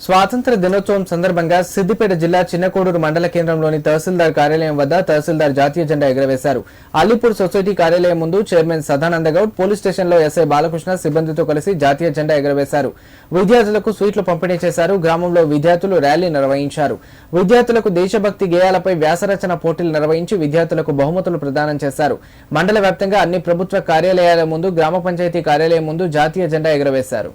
స్వాతంత్ర దినోత్సవం సందర్భంగా సిద్దిపేట జిల్లా చిన్నకోడూరు మండల కేంద్రంలోని తహసీల్దార్ కార్యాలయం వద్ద తహసీల్దార్ జాతీయ జెండా ఎగురవేశారు. అలీపూర్ సొసైటీ కార్యాలయం ముందు చైర్మన్ సదానందగౌడ్, పోలీస్ స్టేషన్లో ఎస్ఐ బాలకృష్ణ సిబ్బందితో కలిసి జాతీయ జెండా ఎగురవేశారు. విద్యార్థులకు స్వీట్లు పంపిణీ చేశారు. గ్రామంలో విద్యార్థులు ర్యాలీ నిర్వహించారు. విద్యార్థులకు దేశభక్తి గేయాలపై వ్యాసరచన పోటీలు నిర్వహించి విద్యార్థులకు బహుమతులు ప్రదానం చేశారు. మండల వ్యాప్తంగా అన్ని ప్రభుత్వ కార్యాలయాల ముందు, గ్రామ పంచాయతీ కార్యాలయం ముందు జాతీయ జెండా ఎగురవేశారు.